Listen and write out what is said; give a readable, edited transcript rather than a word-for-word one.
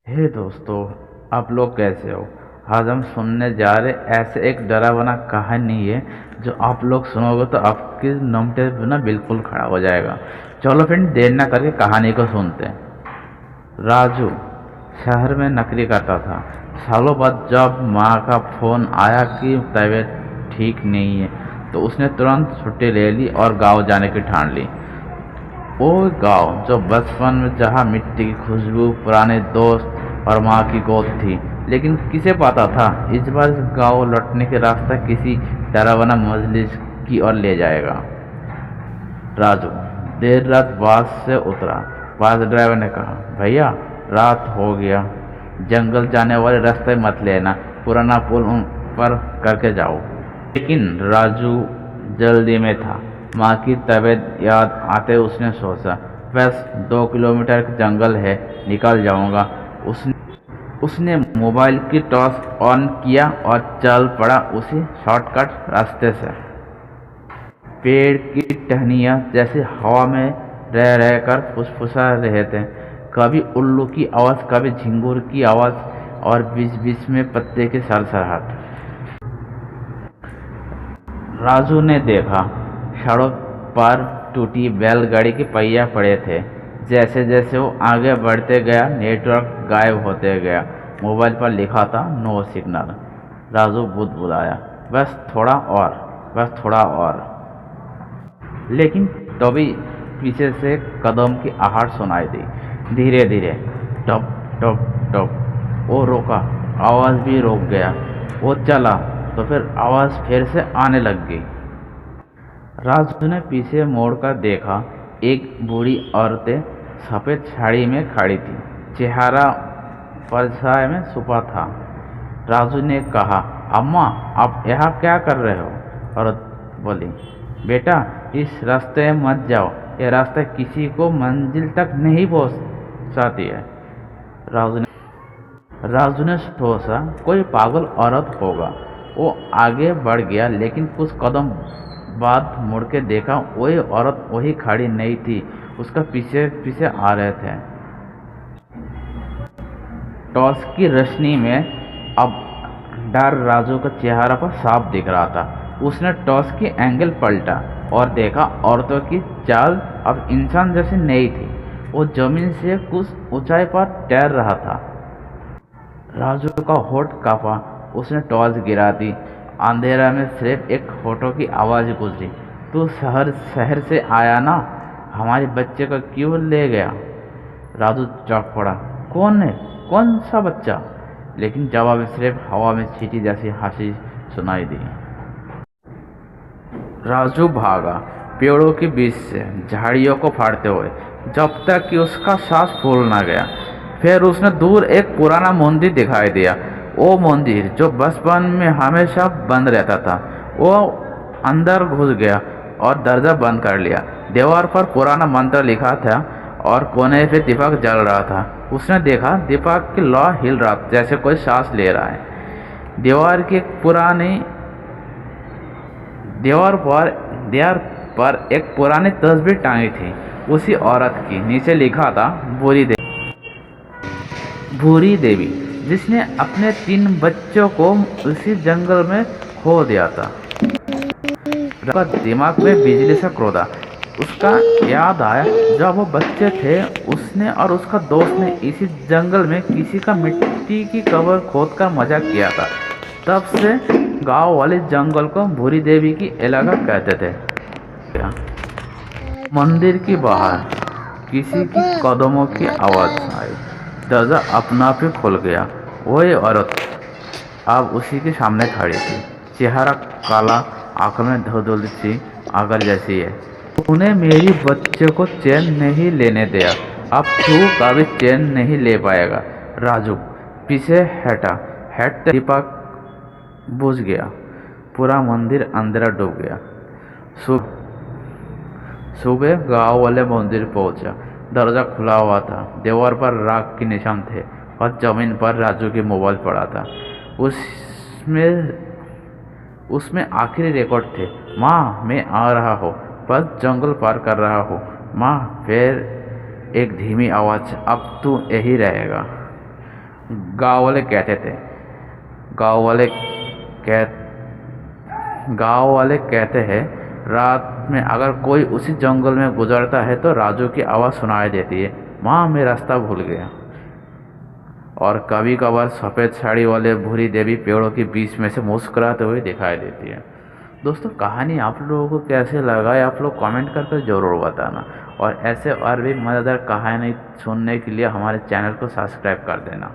हे दोस्तों, आप लोग कैसे हो। आज हम सुनने जा रहे ऐसे एक डरावना कहानी है जो आप लोग सुनोगे तो आपके रोंगटे ना बिल्कुल खड़ा हो जाएगा। चलो फ्रेंड, देर ना करके कहानी को सुनते हैं। राजू शहर में नौकरी करता था। सालों बाद जब माँ का फोन आया कि तबीयत ठीक नहीं है तो उसने तुरंत छुट्टी ले ली और गांव जाने की ठान ली। वो गांव जो बचपन में जहाँ मिट्टी की खुशबू, पुराने दोस्त और माँ की गोद थी। लेकिन किसे पता था इस बार इस गांव लौटने के रास्ता किसी डरावना मजलिस की ओर ले जाएगा। राजू देर रात बस से उतरा। बस ड्राइवर ने कहा, भैया रात हो गया, जंगल जाने वाले रास्ते मत लेना, पुराना पुल उन पर करके जाओ। लेकिन राजू जल्दी में था। माँ की तबीयत याद आते उसने सोचा, बस 2 किलोमीटर का जंगल है, निकल जाऊंगा। उसने उसने मोबाइल की टॉर्च ऑन किया और चल पड़ा उसी शॉर्टकट रास्ते से। पेड़ की टहनियाँ जैसे हवा में रह रहकर फुसफुसा रहे थे। कभी उल्लू की आवाज़, कभी झिंगुर की आवाज़ और बीच बीच में पत्ते की सरसराहट। राजू ने देखा सड़क पर टूटी बैलगाड़ी के पहिया पड़े थे। जैसे जैसे वो आगे बढ़ते गया नेटवर्क गायब होते गया। मोबाइल पर लिखा था नो सिग्नल। राजू बुदबुदाया, बस थोड़ा और, बस थोड़ा और। लेकिन तभी पीछे से कदम की आहट सुनाई दी, धीरे धीरे, टप टप टप। वो रोका, आवाज़ भी रुक गया। वो चला तो फिर आवाज़ फिर से आने लग गई। राजू ने पीछे मोड़कर देखा, एक बूढ़ी औरत सफ़ेद साड़ी में खड़ी थी, चेहरा परछाई में छुपा था। राजू ने कहा, अम्मा आप यहाँ क्या कर रहे हो। औरत बोली, बेटा इस रास्ते में मत जाओ, यह रास्ता किसी को मंजिल तक नहीं पहुँचाती है। राजू ने सोचा कोई पागल औरत होगा। वो आगे बढ़ गया, लेकिन कुछ कदम बाद मुड़ के देखा, वही औरत वही खड़ी नहीं थी, उसका पीछे पीछे आ रहे थे। टॉर्च की रोशनी में अब डर राजू का चेहरा पर साफ दिख रहा था। उसने टॉर्च की एंगल पलटा और देखा औरतों की चाल अब इंसान जैसी नहीं थी। वो जमीन से कुछ ऊंचाई पर तैर रहा था। राजू का होठ कांपा। उसने टॉर्च गिरा दी। अंधेरा में सिर्फ एक होठों की आवाज़ गुजरी, तू शहर शहर से आया ना, हमारे बच्चे को क्यों ले गया। राजू चौंक पड़ा, कौन है, कौन सा बच्चा। लेकिन जवाब में सिर्फ हवा में छींटी जैसी हंसी सुनाई दी। राजू भागा पेड़ों के बीच से, झाड़ियों को फाड़ते हुए, जब तक कि उसका सांस फूल ना गया। फिर उसने दूर एक पुराना मंदिर दिखाई दिया। वो मंदिर जो बचपन में हमेशा बंद रहता था। वो अंदर घुस गया और दरवाजा बंद कर लिया। दीवार पर पुराना मंत्र लिखा था और कोने पे दीपक जल रहा था। उसने देखा दीपक की लौ हिल रहा, जैसे कोई सांस ले रहा है। दीवार की एक पुरानी दीवार पर एक पुरानी तस्वीर टांगी थी, उसी औरत की। नीचे लिखा था भूरी देवी, जिसने अपने 3 बच्चों को उसी जंगल में खो दिया था। उसका दिमाग में बिजली से क्रोधा। उसका याद आया जब वो बच्चे थे, उसने और उसका दोस्त ने इसी जंगल में किसी का मिट्टी की कब्र खोद कर मजाक किया था। तब से गांव वाले जंगल को भूरी देवी की इलाका कहते थे। मंदिर के बाहर किसी की कदमों की आवाज़ आई। दरवाजा अपना आप ही खुल गया। वही औरत अब उसी के सामने खड़ी थी, चेहरा काला, आंखों में धुंधली सी आगर जैसी है। तूने मेरी बच्चे को चैन नहीं लेने दिया, अब तू कभी चैन नहीं ले पाएगा। राजू पीछे हटा। हटते दीपक बुझ गया। पूरा मंदिर अंधेरा डूब गया। सुबह गांव वाले मंदिर पहुंचा। दरवाजा खुला हुआ था। दीवार पर राख के निशान थे और जमीन पर राजू की मोबाइल पड़ा था। उसमें उसमें आखिरी रिकॉर्ड थे, माँ मैं आ रहा हूँ, बस जंगल पार कर रहा हूँ माँ। फिर एक धीमी आवाज़, अब तू यही रहेगा। गांव वाले कहते थे गांव वाले कह गांव वाले कहते हैं रात में अगर कोई उसी जंगल में गुजरता है तो राजू की आवाज़ सुनाई देती है, माँ मैं रास्ता भूल गया। और कभी कभार सफ़ेद साड़ी वाले भूरी देवी पेड़ों के बीच में से मुस्कुराते हुए दिखाई देती है। दोस्तों कहानी आप लोगों को कैसे लगा है आप लोग कमेंट करके ज़रूर बताना, और ऐसे और भी मज़ेदार कहानी सुनने के लिए हमारे चैनल को सब्सक्राइब कर देना।